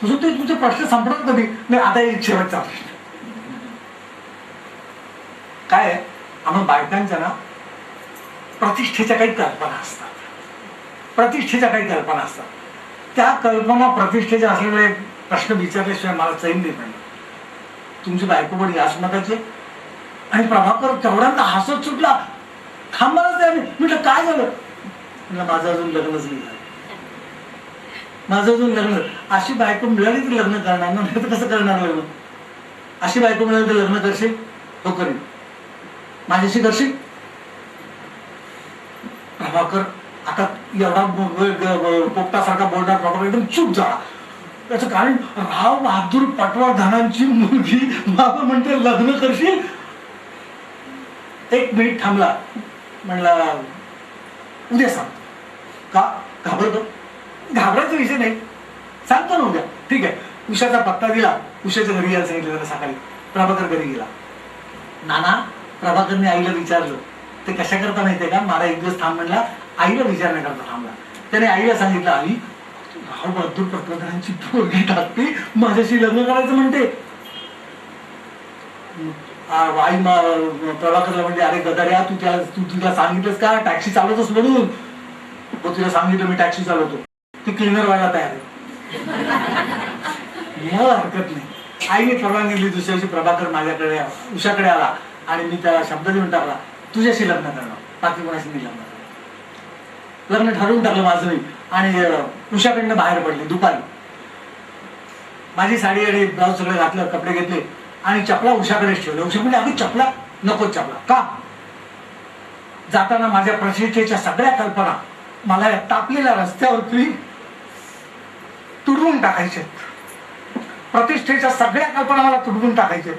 S1: तुझे प्रश्न संपणार कधी. नाही आता एक शेवटचा प्रश्न काय आहे. आम्हा बायकांच्या ना प्रतिष्ठेच्या काही कल्पना असतात, प्रतिष्ठेच्या काही कल्पना असतात. त्या कल्पना प्रतिष्ठेच्या असल्यामुळे प्रश्न विचारल्याशिवाय मला चैन देत नाही. तुमची बायको पण याच मताची आणि प्रभाकर तेवढ्यांदा हसत सुटला. थांबायला तयार नाही. म्हटलं काय झालं? म्हटलं माझं अजून लग्नच नाही झालं, माझं अजून लग्न. अशी बायको मिळाली तर लग्न करणार ना, नाही तर कसं करणार लग्न? अशी बायको मिळाली तर लग्न करशील? हो करीन. माझ्याशी करशील? प्रभाकर आता एवढा पोपटासारखा बोलणार प्रभाकर एकदम चूप झाला. त्याचं कारण राव बहादूर पटवर्धनांची मुलगी बाबा म्हणते लग्न करशील. एक मिनिट थांबला. म्हणला उद्या सांग. का घाबरतो? घाबरायचा विषय नाही, सांगतो ना उद्या. ठीक आहे. उषाचा पत्ता दिला. उषाच्या घरी यायला सांगितलं त्याला सकाळी. प्रभाकर घरी गेला. नाना प्रभाकरने आईला विचारलं. ते कशा करता माहितीये का? मला एक दिवस थांब म्हणला. आईला विचारण्याकरता थांबला. त्याने आईला सांगितलं आई राव बहादूर पटवर्धनांची पोरगी टाकते, माझ्याशी लग्न करायचं म्हणते. आई प्रभाकरला म्हणजे अरे गदार्या तू तुला सांगितलंस का टॅक्सी चालवतोस म्हणून? हो तुला सांगितलं मी टॅक्सी चालवतो. ती क्लिनर व्हायला तयार आहे. मला हरकत नाही. आईने परवानगी दिली. दुसऱ्या दिवशी प्रभाकर माझ्याकडे उषाकडे आला आणि मी त्याला शब्द देऊन टाकला तुझ्याशी लग्न करणार, बाकी कोणाशी नाही लग्न करणार. लग्न ठरवून टाकलं माझं मी आणि उषाकडनं बाहेर पडले. दुपारी माझी साडी आणि ब्लाऊज सगळं घातलं, कपडे घेतले आणि चपला उषाकडेच ठेवलं. उषा म्हणजे अगदी चपला नकोच. चपला का? जाताना माझ्या प्रतिष्ठेच्या सगळ्या कल्पना मला या तापलेल्या रस्त्यावरती तुडवून टाकायचे. प्रतिष्ठेच्या सगळ्या कल्पना मला तुडवून टाकायचे.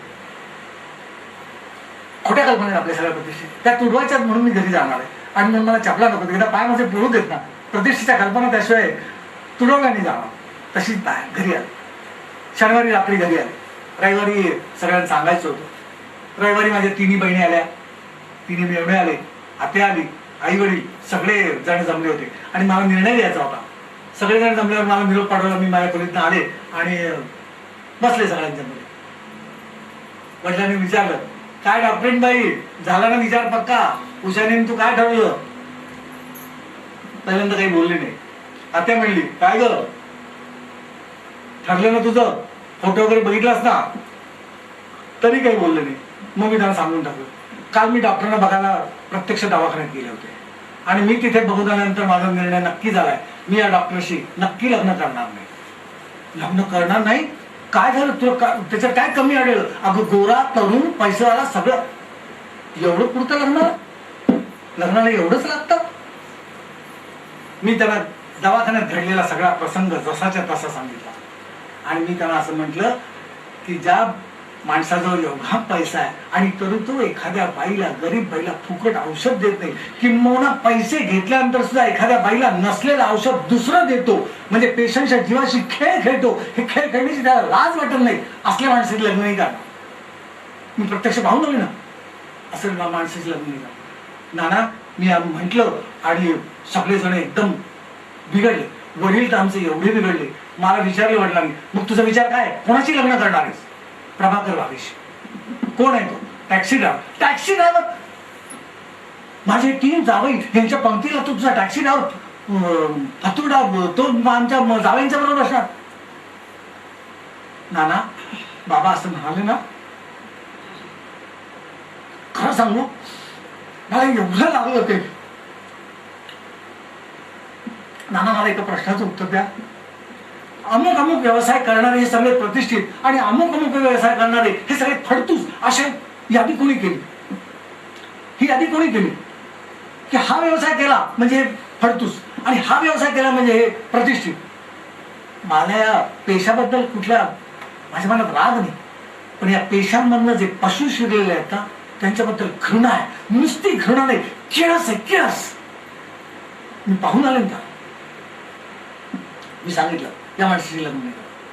S1: खोट्या कल्पना आहेत आपल्या सगळ्या प्रतिष्ठेत, त्या तुडवायच्यात म्हणून मी घरी जाणार आहे. आणि मग मला चपला नको, एकदा पाय माझे पळू देत ना. प्रतिष्ठेच्या कल्पना त्याशिवाय तुडवल्या नाही जाणार. तशीच बाहेर घरी आली. शनिवारी रात्री घरी आले. रविवारी सगळ्यांना सांगायचं होतं. रविवारी माझ्या तिन्ही बहिणी आल्या, तिन्ही मेवणे आले, आत्या आली, आई वडील सगळे जण जमले होते आणि मला निर्णय द्यायचा होता. सगळेजण जमल्यावर मला निरोप पाठवला. मी माझ्या खोलीतनं आले आणि बसले सगळ्यांच्या मध्ये. वडिलांनी विचारलं काय डॉक्टरीन बाई झाला ना विचार पक्का? उषाने तू काय ठरवलं? पहिल्यांदा काही बोलले नाही. आत्या म्हणली काय ग ठरलं ना तुझं? फोटो वगैरे बघितलास ना? तरी काही बोलले नाही. मग मी त्यांना सांगून टाकलं काल मी डॉक्टरांना बघायला प्रत्यक्ष दवाखान्यात गेले होते आणि मी तिथे बघून आल्यानंतर माझा निर्णय नक्की झालाय. मी या डॉक्टरशी नक्की लग्न करणार नाही. लग्न करणार नाही? काय झालं तुला? त्याच्यात काय कमी आढळलं? अगं गोरा तरुण पैसेवाला सगळं एवढं पुरतं लग्नाला एवढंच लागतं? मी त्यांना दवाखान्यात घडलेला सगळा प्रसंग जसाच्या तसा सांगितला आणि मी त्यांना असं म्हटलं की ज्या माणसाजवळ एवढा पैसा आहे आणि तरी तो एखाद्या बाईला, गरीब बाईला फुकट औषध देत नाही, किंबहुना पैसे घेतल्यानंतर सुद्धा एखाद्या बाईला नसलेलं औषध दुसरं देतो, म्हणजे पेशंटच्या जीवाशी खेळ खेळतो, हे खेळ खेळण्याची त्याला लाज वाटत नाही, असल्या माणसाची लग्न नाही करणार. मी प्रत्यक्ष पाहून आले ना, असं माणसाची लग्न नाही करणार. नाना मी म्हंटल आणि सगळेजण एकदम बिघडले. वडील तर आमचे एवढे बिघडले. मला विचारले वडिलांनी मग तुझा विचार काय? कोणाची लग्न करणार आहेस? प्रभाकर भावेशी. कोण आहे तो? Taxi driver. Taxi driver? माझे 3 जावई यांच्या पंक्तीला तो तुझा टॅक्सी ड्रायव्हर हतुडा तो आमच्या जावईंच्या बरोबर असणार? नाना बाबा असं म्हणाले ना, खरं सांगू मला एवढं लागलं ते. नाना मला एका प्रश्नाचं उत्तर द्या. अमुक अमुक व्यवसाय करणारे हे सगळे प्रतिष्ठित आणि अमुक अमुक व्यवसाय करणारे हे सगळे फडतूस, अशी यादी कोणी केली? ही यादी कोणी केली की हा व्यवसाय केला म्हणजे फडतूस आणि हा व्यवसाय केला म्हणजे हे प्रतिष्ठित? मला या पेशाबद्दल कुठल्या माझ्या मनात राग नाही, पण या पेशांमधनं जे पशु शिरलेले आहेत ना त्यांच्याबद्दल घृणा आहे. नुसती घृणा नाही, किळस आहे, किळस. मी पाहून आले ना. मी सांगितलं या माणसाशी लग्न नाही.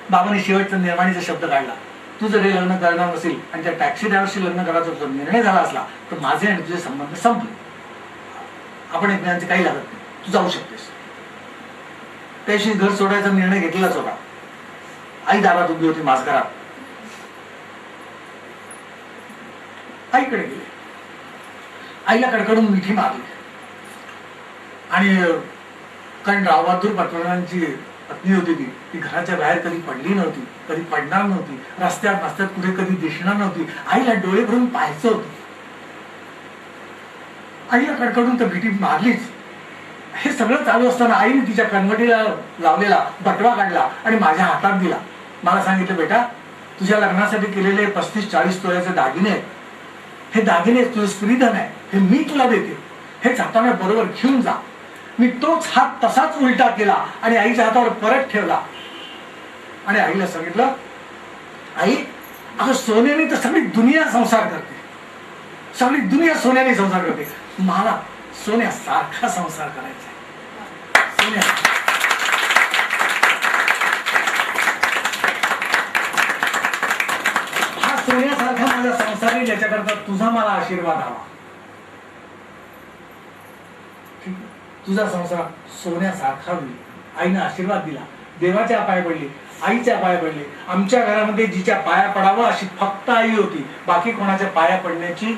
S1: बाबांनी शेवटचा निर्माणीचा शब्द काढला. तू जर हे लग्न करणार नसेल आणि त्या टॅक्सी ड्रायव्हरशी लग्न करायचा जर निर्णय झाला असला तर माझे आणि तुझे संबंध संपले. आपण एकमेकांचे काही लागत नाही, तू जाऊ शकतेस. त्याशी घर सोडायचा निर्णय घेतलेलाच होता. आई दारात उभी होती माझघरात. आईकडे गेले. आईला कडकडून मिठी मारली. आणि कारण रावबहादूर पटवर्धनांची पत्नी होती ती घराच्या बाहेर कधी पडली नव्हती, कधी पडणार नव्हती, रस्त्यात रस्त्यात कुठे कधी दिसणार नव्हती. आईला डोळे भरून पाहायचं होतं. आईला कडकडून तर भीती मारलीच. हे सगळं चालू असताना आईने तिच्या कणवटीला लावलेला बटवा काढला आणि माझ्या हातात दिला. मला सांगितलं, बेटा, तुझ्या लग्नासाठी केलेले 35-40 तोळ्याचे दागिने आहेत. हे दागिने तुझं स्त्रीधन आहे, हे मी तुला देते. हे जाताना बरोबर घेऊन जा. मी तोच हात तसाच उलटा केला आणि आईच्या हातावर परत ठेवला आणि आईला सांगितलं, आई, अगं सोन्याने तर सगळी दुनिया संसार करते, सगळी दुनिया सोन्याने संसार करते, मला सोन्यासारखा संसार करायचा आहे. सोन्या हा सोन्यासारखा माझा संसार आहे, ज्याच्याकरता तुझा मला आशीर्वाद हवा. तुझा संसार सोन्यासारखा होईल. आईनं आशीर्वाद दिला. देवाच्या पाया पडली, आईच्या पाया पडली. आमच्या घरामध्ये जिच्या पाया पडावं अशी फक्त आई होती. बाकी कोणाच्या पाया पडण्याची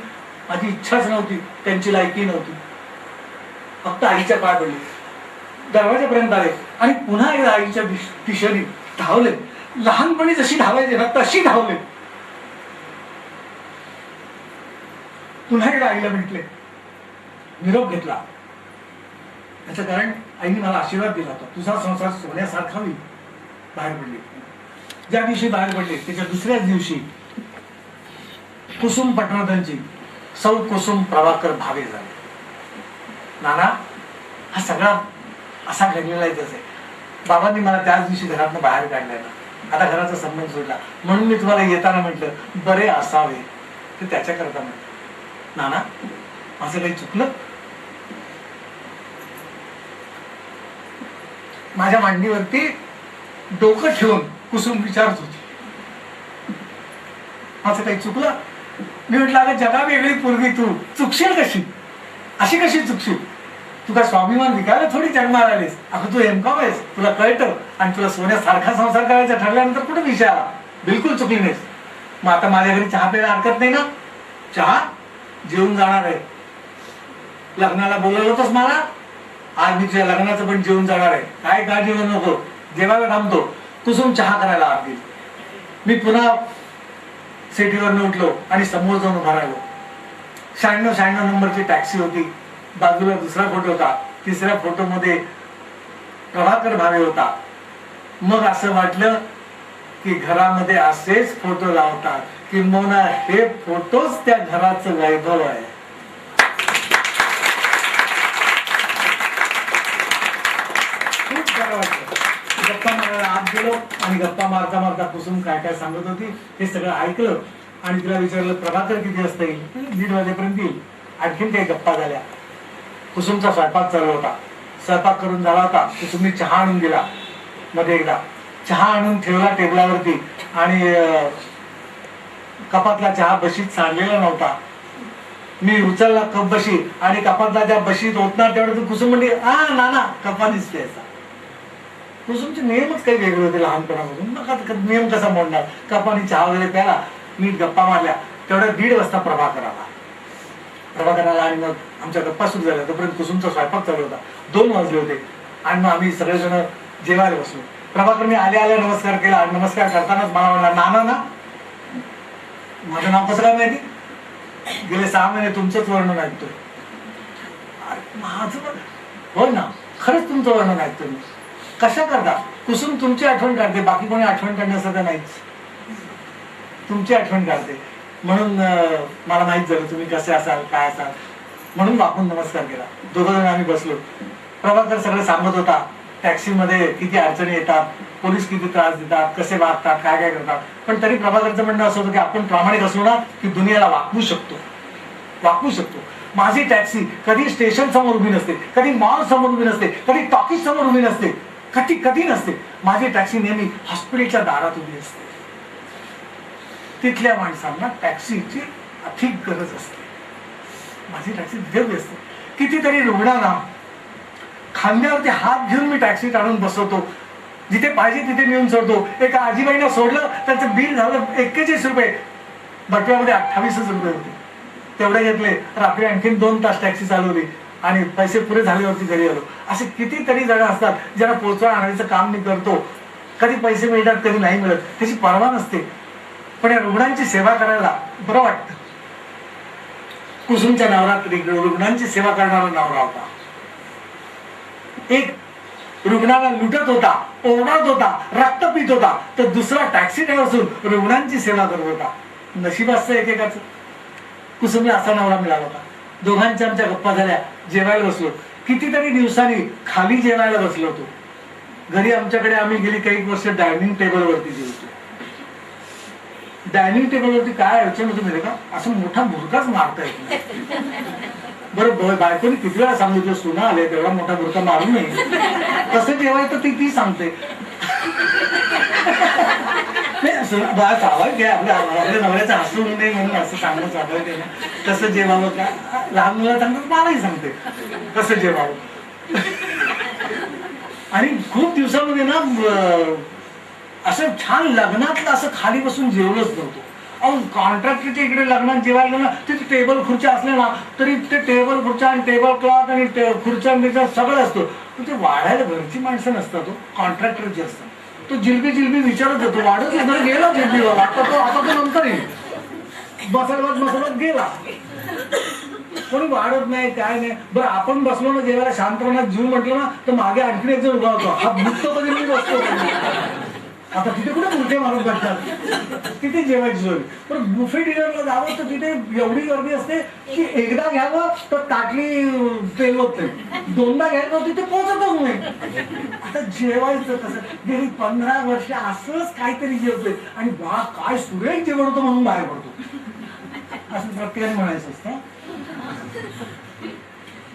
S1: माझी इच्छाच नव्हती, त्यांची लायकी नव्हती. फक्त आईच्या पाया पडली. दरवाजापर्यंत आले आणि पुन्हा एकदा आईच्या दिशेने धावले. लहानपणी जशी धावायचे ना तशी धावले. पुन्हा एकदा आईला म्हटले, निरोप घेतला. याचं कारण आईने मला आशीर्वाद दिला होता, तुझा संसार सोन्यासारखा होईल. बाहेर पडली. ज्या दिवशी बाहेर पडले त्याच्या दुसऱ्याच दिवशी कुसुम पटवर्धनची सौ कुसुम प्रभाकर भावे झाले. नाना, हा सगळा असा घडलेला आहे. तसे बाबांनी मला त्याच दिवशी घरातून बाहेर काढलाय ना, आता घराचा संबंध सोडला. म्हणून मी तुम्हाला येताना म्हटलं, बरे असावे ते त्याच्याकरता म्हटलं. नाना, माझं काही चुकलं? माझ्या मांडीवरती डोकं ठेवून कुसुम विचारत होती, माझं काही चुकलं? मी म्हटलं, अगं जगा वेगळी पोरगी, तू चुकशील कशी? अशी कशी चुकशील? तू काय स्वाभिमान विकायला थोडी जन्माला आलीस? अगं तू एमकॉम आहेस, तुला कळतं. आणि तुला सोन्यासारखा संसार करायचा ठरल्यानंतर कुठे विषय आला? बिलकुल चुकली नाहीस. मग आता माझ्या घरी चहा प्यायला हरकत नाही ना? चहा जेवून जाणार आहे. लग्नाला बोलवलं होतंस मला, आज मी तुझ्या लग्नाचं पण जेवून जाणार आहे. काय काळजी करू नको, जेवायला थांबतो. कुसुम चहा करायला आली. मी पुन्हा सिटीवरनं उठलो आणि समोर जाऊन उभा राहिलो. 96 नंबरची टॅक्सी होती. बाजूला दुसरा फोटो होता, तिसऱ्या फोटोमध्ये प्रभाकर भावे होता. मग असं वाटलं की घरामध्ये असेच फोटो लावतात, किंबहुना हे फोटोच त्या घराचं वैभव आहे. गप्पा मारायला आत गेलो आणि गप्पा मारता मारता कुसुम काय काय सांगत होती हे सगळं ऐकलं आणि तिला विचारलं, प्रभाकर किती वाजता येईल? 1:30 वाजेपर्यंत येईल. आणखीन काही गप्पा झाल्या. कुसुमचा स्वयंपाक चालू होता. स्वयंपाक करून झाला होता. कुसुमने चहा आणून दिला. मध्ये एकदा चहा आणून ठेवला टेबलावरती आणि कपातला चहा बशीत सांडलेला नव्हता. मी उचलला कप बशी आणि कपातला त्या बशीत ओतणार तेवढं कुसुम म्हणली, नाना कपानीच प्यायचा. कुसुमचे नियमच काही वेगळे होते लहानपणापासून. नियम कसा मोडणार? कपानी चहा वगैरे प्यायला. मी गप्पा मारल्या. तेवढ्या 1:30 वाजता प्रभाकर आला आणि मग आमच्या गप्पा सुरू झाल्या. तोपर्यंत कुसुमचा स्वयंपाक चालू होता. 2 वाजले होते आणि मग आम्ही सगळेजण जेवायला बसलो. प्रभाकरने आल्या नमस्कार केला. नमस्कार करतानाच मला म्हणला, नाना ना, माझं नाव कसं काय माहिती? गेले 6 महिने तुमचंच वर्णन ऐकतोय. माझं हो ना, खरंच तुमचं वर्णन ऐकतोय. कशा करता? कुसुम तुमची आठवण काढते, बाकी कोणी आठवण काढण्यासारखं नाहीच. तुमची आठवण काढते. म्हणून मला माहित झालं तुम्ही कसे असाल, काय असाल, म्हणून वाकून नमस्कार केला. 2 जण आम्ही बसलो. प्रभाकर सगळं सांगत होता. टॅक्सीमध्ये किती अडचणी येतात, पोलीस किती त्रास देतात, कसे वागतात, काय काय करतात. पण तरी प्रभाकरचं म्हणणं असं होतं की आपण प्रामाणिक असलो ना की दुनियाला वाकवू शकतो. माझी टॅक्सी कधी स्टेशन समोर उभी नसते, कधी मॉल समोर उभी नसते, कधी टॉकीज समोर उभी नसते, कधी नसते. माझी टॅक्सी नेहमी हॉस्पिटलच्या दारात उभी असते. तिथल्या माणसांना टॅक्सीची अधिक गरज असते. माझी टॅक्सी दिव्य असते. कितीतरी रुग्णांना खांद्यावरती हात घेऊन मी टॅक्सीत आणून बसवतो. जिथे पाहिजे तिथे नेऊन सोडतो. एका आजीबाईंना सोडलं, त्यांचं बिल झालं 41 रुपये. बटव्यामध्ये 28 रुपये होते. तेवढे घेतले. रात्री आणखीन 2 तास टॅक्सी चालवली. आणि पैसे पुरे झाल्यावरती घरी आलो. असे कितीतरी जण असतात ज्यांना पोचवून आणायचं काम मी करतो. कधी पैसे मिळतात, कधी नाही मिळत, त्याची पर्वा नसते. पण या रुग्णांची सेवा करायला बरं वाटतं. कुसुमच्या नवरात्री रुग्णांची सेवा करणारा नवरा होता. एक रुग्णाला लुटत होता, ओरडत होता, रक्त पित होता, तर दुसरा टॅक्सी ड्रायव्हर असून रुग्णांची सेवा करत होता. नशीब असतं एकेकाचं. कुसुमला असा नवरा मिळाला होता. दोघांच्या आमच्या गप्पा झाल्या, जेवायला बसलो. कितीतरी दिवसांनी खाली जेवायला बसलो होतो. घरी आमच्याकडे आम्ही गेली काही वर्ष डायनिंग टेबलवरती जेवतो. डायनिंग टेबलवरती काय अडचण होती माहिती का, असं मोठा मुरकाच मारता येत नाही. बरं बायकोनी किती वेळा सांगितलं, सुना आले तेवढा मोठा मुरका मारू नये, कसं जेवायचं ती सांगते. आवाज घ्या, आपल्या नवऱ्याचं हसून नाही म्हणून असं सांगणं चालू आहे. कसं जेवावं का, लहान मुलं सांगतात, मलाही सांगते कसं जेवावं. आणि खूप दिवसामध्ये ना असं छान लग्नातलं असं खाली बसून जेवलंच नव्हतं. अहो कॉन्ट्रॅक्टरच्या इकडे लग्नात जेवायला ना तिथे टेबल खुर्च्या असल्या ना तरी ते टेबल खुर्च्या आणि टेबल क्लॉथ आणि खुर्च्या सगळं असतं. ते वाढायला घरची माणसं नसतात, तो कॉन्ट्रॅक्टर जे असतात. तो जिलबी विचारत होतो, वाढत वगैरे गेला जिलबीवाला, आता तो नंतर येईल, बसवत गेला. कोणी वाढत नाही, काय नाही. बरं आपण बसलो ना जेवायला शांतपणात जीव म्हटलं ना तर मागे आणखी एक जण उभा होतो, हा मुक्त कधी मी बसतो. आता तिथे कुठे बुफे मारून बसतात, तिथे जेवायची सोय. पण बुफे डिनरला जावं तर तिथे एवढी गर्दी असते की एकदा घ्यावं तर ताटली पेलवत नाही, दोनदा घ्यायचं तिथे पोहोचतच नाही. आता जेवायचं कसं, गेली 15 वर्ष असंच काहीतरी जेवतोय आणि वा काय सुरेख जेवण होतं म्हणून बाहेर पडतो असं प्रत्येकाने म्हणायचं असतं.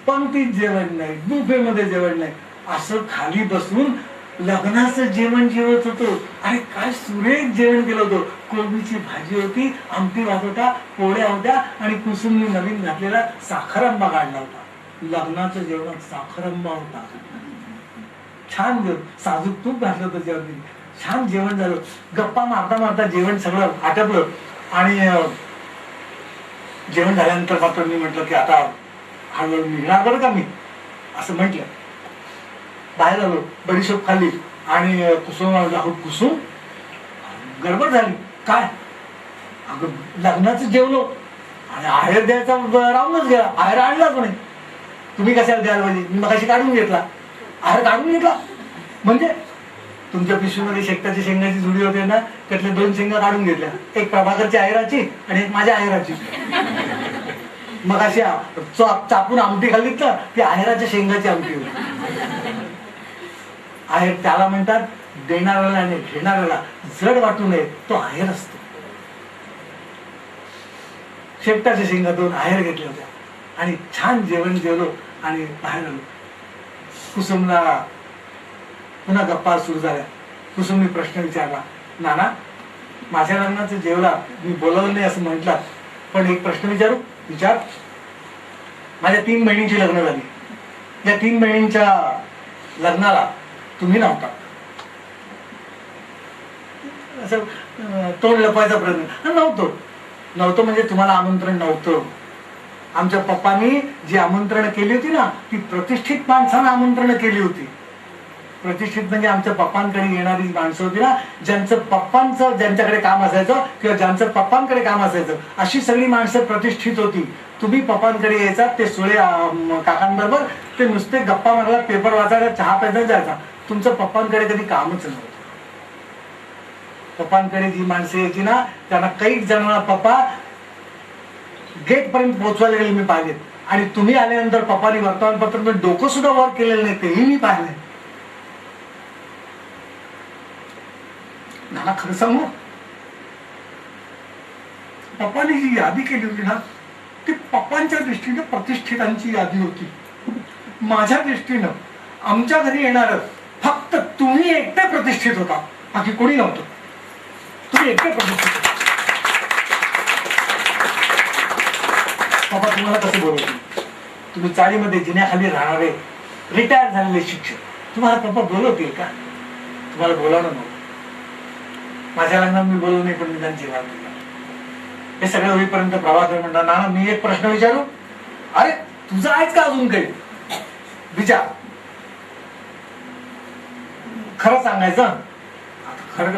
S1: पंक्तीत जेवण नाही, बुफे मध्ये जेवण नाही, असं खाली बसून लग्नाचं जेवण जेवत होतो. आणि काय सुरेख जेवण केलं होतं. कोबीची भाजी होती, आमटी भात होता, पोळ्या होत्या आणि कुसुमनी नवीन घातलेला साखरांबा काढला होता. लग्नाचं जेवणात साखरांबा होता. छान जेवण, साजूक तूप घातलं होतं जेवण. छान जेवण झालं. गप्पा मारता मारता जेवण सगळं आटपलं. आणि जेवण झाल्यानंतर मात्र मी म्हटलं की आता हळूहळू निघणार बरं का मी, असं म्हटलं. बाहेर आलो, बडीशोप खाल्ली आणि कुसुम कुसुम गडबड झाली. काय, अगं लग्नाचं जेवलो आणि आहेर द्यायचा राहूनच गेला, आहेर आणलाच नाही. तुम्ही कशाला द्यायला पाहिजे, मी मगाशी काढून घेतला, आहेर काढून घेतला. म्हणजे तुमच्या पिशवीमध्ये शेकटाची शेंगाची जुडी होते ना, त्यातल्या 2 शेंगा काढून घेतल्या, एक प्रभाकरच्या आहेराची आणि एक माझ्या आहेराची. मग अशी चापून आमटी खाल्लीत ना, ती आहेराच्या शेंगाची आमटी होती. आहेर त्याला म्हणतात देणाऱ्याला आणि घेणाऱ्याला जड वाटू नये, तो आहेर असतो. शेपटाच्या शेंगा 2 आहेर घेतल्या होत्या आणि छान जेवण जेवलो आणि बाहेर आलो. कुसुमला पुन्हा गप्पा सुरू झाल्या. कुसुमने प्रश्न विचारला, नाना माझ्या लग्नाचं जेवला, मी बोलावलं नाही असं म्हटलं, पण एक प्रश्न विचारू. विचार. माझ्या 3 बहिणींची लग्न झाली. या 3 बहिणींच्या लग्नाला तुम्ही नव्हता. असं तोंड लपवायचा प्रयत्न. नव्हतं म्हणजे तुम्हाला आमंत्रण नव्हतं. आमच्या पप्पांनी जी आमंत्रण केली होती ना, ती प्रतिष्ठित माणसांना आमंत्रण केली होती. प्रतिष्ठित म्हणजे आमच्या पप्पांकडे येणारी माणसं होती ना, ज्यांच्याकडे काम असायचं किंवा ज्यांचं पप्पांकडे काम असायचं, अशी सगळी माणसं प्रतिष्ठित होती. तुम्ही पप्पांकडे यायचा, ते सुळे काकांबरोबर, ते नुसते गप्पा मारायला, पेपर वाचायला, चहा प्यायला जायचा. तुमचं पप्पांकडे कधी कामच नव्हतं. पप्पांकडे जी माणसं यायची ना, त्यांना काही जणांना पप्पा गेट पर्यंत पोहोचवायला गेले मी पाहिलेत. आणि तुम्ही आल्यानंतर पप्पांनी वर्तमानपत्र डोकं सुद्धा वर केलेलं नाही, तेही मी पाहिलंय. नाना खरं सांगू, पप्पांनी जी यादी केली होती ना, ती पप्पांच्या दृष्टीने प्रतिष्ठितांची यादी होती. माझ्या दृष्टीनं आमच्या घरी येणार फक्त तुम्ही एकटे प्रतिष्ठित होता, बाकी कोणी नव्हतं. तुम्ही एकटे प्रतिष्ठित होता. पप्पा तुम्हाला कसं बोलवतील? तुम्ही चाळीमध्ये जिन्याखाली राहणारे रिटायर झालेले शिक्षक, तुम्हाला पप्पा बोलवतील का? तुम्हाला बोलावणं नव्हतं. माझ्या लग्नात मी बोलवलं नाही, पण मी त्यांची वाद केला. हे सगळं होईपर्यंत प्रभाकर म्हणतात, नाना मी एक प्रश्न विचारू? अरे तुझं आहेच का अजून काही विचार? खरं सांगायचं. खरं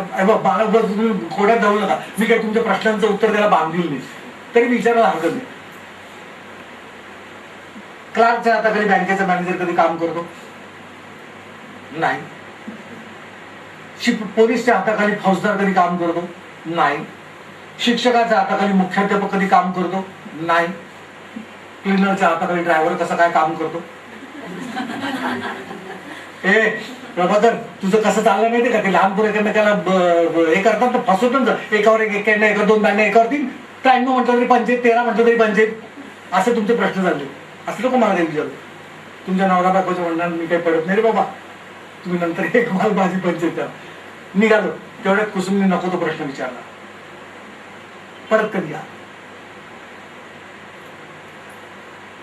S1: मला तुम्ही खोड्यात जाऊ नका. मी काही तुमच्या प्रश्नांचं उत्तर द्यायला बांधील नाही, तरी विचारायला हरकत नाही. क्लार्कच्या हाताखाली बँकेचा मॅनेजर कधी काम करतो? नाही. पोलीसच्या हाताखाली फौजदार कधी काम करतो? नाही. शिक्षकाच्या हाताखाली मुख्याध्यापक कधी काम करतो? नाही. क्लिनरच्या हाताखाली ड्रायव्हर कसं काय काम करतो? ए प्रभाकर, तुझं कसं चाललं माहिती का? ते लहान पोरं एकमेकाला हे करतात तर फसवतात. एकावर एक, एकावर दोन बँड एकावर तीन, 93 म्हटलं तरी पंचायत, 13 म्हटलं तरी पंचायत, असे तुमचे प्रश्न चालले. असं नको मला काही विचारू. तुमच्या नवरा बायकोच्या म्हणणार मी काही पडत नाही रे बाबा, तुम्ही नंतर एक माल माझी पंचायत द्या. निघालो तेवढ्यात कुसुमने नको तो प्रश्न विचारला. परत कधी या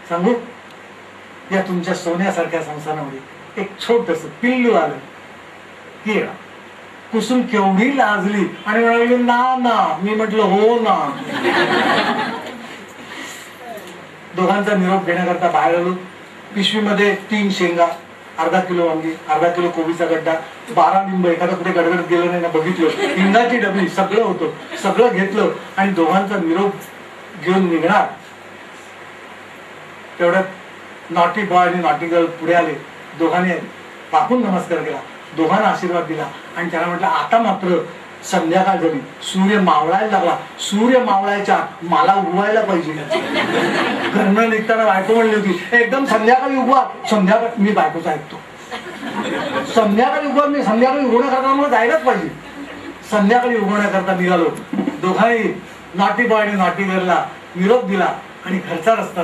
S1: सांगू? या तुमच्या सोन्यासारख्या संसारामध्ये एक छोटस पिल्लू आलं की कुसुम केवढी लाजली आणि म्हणाली ना ना. मी म्हटलं हो ना. दोघांचा निरोप घेण्याकरता बाहेर आलो. पिशवीमध्ये 3 शेंगा, अर्धा किलो वांगी, अर्धा किलो कोबीचा गड्डा, 12 लिंब, एखादा कुठे गडगडत गेलं नाही ना बघितलं, हिंगाची डबी, सगळं होतं. सगळं घेतलं आणि दोघांचा निरोप घेऊन निघणार. तेवढ्यात नॉटी बॉय आणि नॉटी गर्ल पुढे आले. दोघांनी पाकून नमस्कार केला, दोघांना आशीर्वाद दिला आणि त्याला म्हटलं आता मात्र संध्याकाळ झाली, सूर्य मावळायला लागला. सूर्य मावळायच्या मला उगवायला पाहिजे. घरनं निघताना बायको म्हणली होती एकदम संध्याकाळी उगवा. संध्याकाळ मी बायकोच ऐकतो. संध्याकाळी उगवा, मी संध्याकाळी उगवण्याकरता मला जायलाच पाहिजे. संध्याकाळी उगवण्याकरता निघालो. दोघांनी नॉटी बॉय आणि नॉटी गर्लला निरोप दिला आणि घरचा रस्ता